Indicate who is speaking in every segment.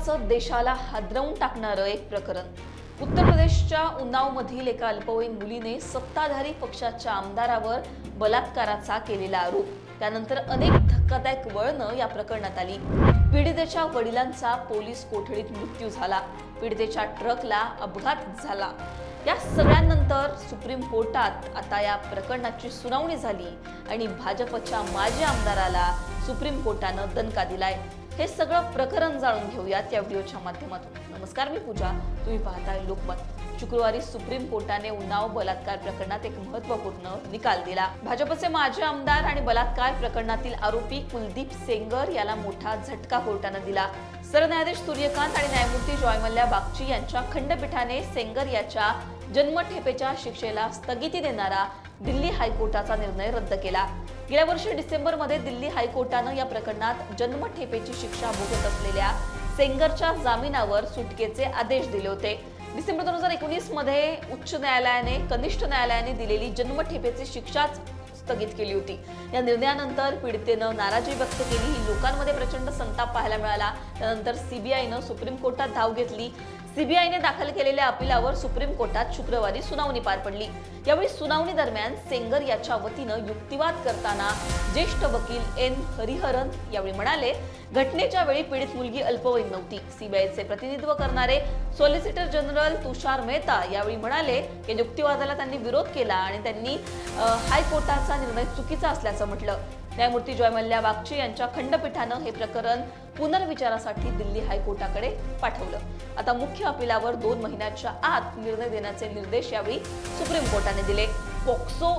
Speaker 1: महत्त्वाचं देशाला हादरवून टाकणारं एक प्रकरण। उत्तर प्रदेशच्या उन्नावमधील एका अल्पवयीन मुलीने सत्ताधारी पक्षाच्या आमदारावर बलात्काराचा केलेला आरोप, त्यानंतर अनेक धक्कादायक वळणं या प्रकरणात आली। पीडितेच्या वडिलांचा पोलीस कोठडीत मृत्यू झाला, पीडितेच्या ट्रकला अपघात झाला। या सगळ्यांनंतर सुप्रीम कोर्टात आता या प्रकरणाची सुनावणी झाली आणि भाजपच्या माजी आमदाराला सुप्रीम कोर्टानं दणका दिलाय। हे सगळं प्रकरण जाणून घेऊयात या व्हिडिओच्या माध्यमातून। नमस्कार, मी पूजा, तुम्ही पाहताय लोकमत। शुक्रवारी सुप्रीम कोर्टाने उन्नाव बलात्कार प्रकरणात एक महत्त्वपूर्ण निकाल दिला। भाजपचे माजी आमदार आणि बलात्कार प्रकरणातील आरोपी कुलदीप सेंगर याला मोठा झटका कोर्टाने दिला। सरन्यायाधीश सूर्यकांत आणि न्यायमूर्ती जॉयमल्ल्या बागची यांच्या खंडपीठाने सेंगर याच्या जन्मठेपेच्या शिक्षेला स्थगिती देणारा दिल्ली हायकोर्टाचा निर्णय रद्द केला। गेल्या वर्षी डिसेंबरमध्ये दिल्ली हायकोर्टाने या प्रकरणात जन्मठेपेची शिक्षा भोगत असलेल्या सेंगरच्या जामिनावर सुटकेचे आदेश दिले होते। डिसेंबर 2019 मध्ये उच्च न्यायालयाने कनिष्ठ न्यायालयाने दिलेली जन्मठेपेची शिक्षाच स्थगित केली होती। या निर्णयानंतर पीडितेनं नाराजी व्यक्त केली। लोकांमध्ये प्रचंड संताप पाहायला मिळाला। त्यानंतर सीबीआयनं सुप्रीम कोर्टात धाव घेतली। सीबीआयने दाखल केलेल्या अपिलावर सुप्रीम कोर्टात शुक्रवारी सुनावणी पार पडली। यावेळी सुनावणी दरम्यान सेंगर याच्या वतीनं युक्तिवाद करताना ज्येष्ठ वकील एन हरिहरन यावेळी म्हणाले, घटनेच्या वेळी पीडित मुलगी अल्पवयीन नव्हती। सीबीआयचे प्रतिनिधित्व करणारे सॉलिसिटर जनरल तुषार मेहता यावेळी म्हणाले की युक्तिवादाला त्यांनी विरोध केला आणि त्यांनी हायकोर्टाचा निर्णय चुकीचा असल्याचं म्हटलं। न्यायमूर्ती जॉयमल्ल्या बागची यांच्या खंडपीठानं हे प्रकरण पुनर्विचारासाठी दिल्ली हायकोर्टाकडे पाठवलं। आता मुख्य अपिलावर 2 महिन्याच्या आत निर्णय देण्याचे निर्देश यावेळी सुप्रीम कोर्टाने दिले। पॉक्सो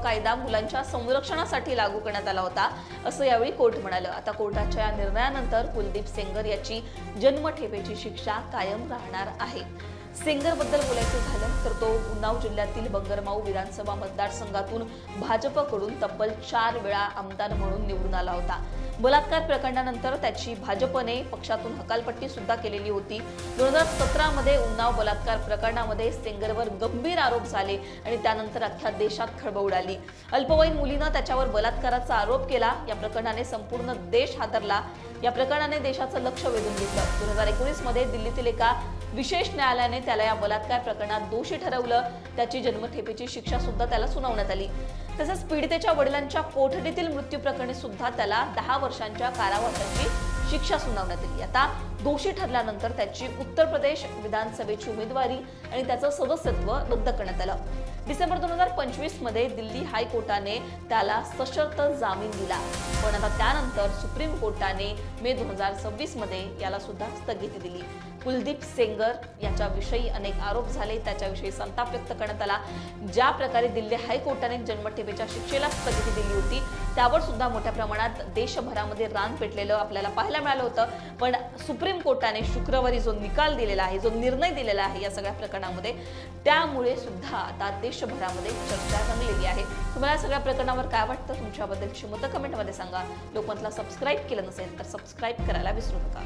Speaker 1: कायदा मुलांच्या संरक्षणासाठी लागू करण्यात आला होता, असं यावेळी कोर्ट म्हणालं। आता कोर्टाच्या या निर्णयानंतर कुलदीप सेंगर याची जन्मठेपेची शिक्षा कायम राहणार आहे। सेंगर बद्दल बोलायचं झालं तर तो उन्नाव जिल्ह्यातील बंगरमाऊ विधानसभा मतदारसंघातून भाजपकडून तब्बल 4 वेळा आमदार म्हणून निवडून आला होता। बलात्कार प्रकरणानंतर त्याची भाजपने पक्षातून हकालपट्टी सुद्धा केलेली होती। 2017 मध्ये उन्नाव बलात्कार प्रकरणामध्ये सेंगरवर गंभीर आरोप झाले आणि त्यानंतर अख्ख्या देशात खळबळ उडाली। अल्पवयीन मुलीनं त्याच्यावर बलात्काराचा आरोप केला। या प्रकरणाने संपूर्ण देश हादरला। या प्रकरणाने देशाचं लक्ष वेधून घेतलं। 2019 मध्ये दिल्लीतील एका विशेष न्यायालयाने त्याला या बलात्कार प्रकरणात दोषी ठरवलं। त्याची जन्मठेपेची शिक्षा सुद्धा त्याला सुनावण्यात आली। तसंच पीडितेच्या वडिलांच्या कोठडीतील मृत्यू प्रकरणी सुद्धा त्याला 10 वर्षांच्या कारावासाची शिक्षा सुनावण्यात आली। आता दोषी ठरल्यानंतर त्याची उत्तर प्रदेश विधानसभेची उमेदवारी आणि त्याचं सदस्यत्व रद्द करण्यात आलं। डिसेंबर 2025 मध्ये दिल्ली हायकोर्टाने त्याला सशर्त जामीन दिला, पण आता त्यानंतर सुप्रीम कोर्टाने मे 2026 मध्ये याला सुद्धा स्थगिती दिली। कुलदीप सेंगर याच्याविषयी अनेक आरोप झाले, त्याच्याविषयी संताप व्यक्त करण्यात आला। ज्या प्रकारे दिल्ली हायकोर्टाने जन्मठेपेच्या शिक्षेला स्थगिती दिली होती, त्यावर सुद्धा मोठ्या प्रमाणात देशभरामध्ये रान पेटलेलं आपल्याला पाहायला मिळालं होतं। पण सुप्रीम कोर्टाने शुक्रवारी जो निकाल दिलेला आहे, जो निर्णय दिलेला आहे या सगळ्या प्रकरणामध्ये, त्यामुळे सुद्धा आता देशभरामध्ये चर्चा रंगलेली आहे। तुम्हाला या सगळ्या प्रकरणावर काय वाटतं? तुमच्याबद्दलची मतं कमेंटमध्ये सांगा। लोकमतला सबस्क्राईब केलं नसेल तर सबस्क्राईब करायला विसरू नका।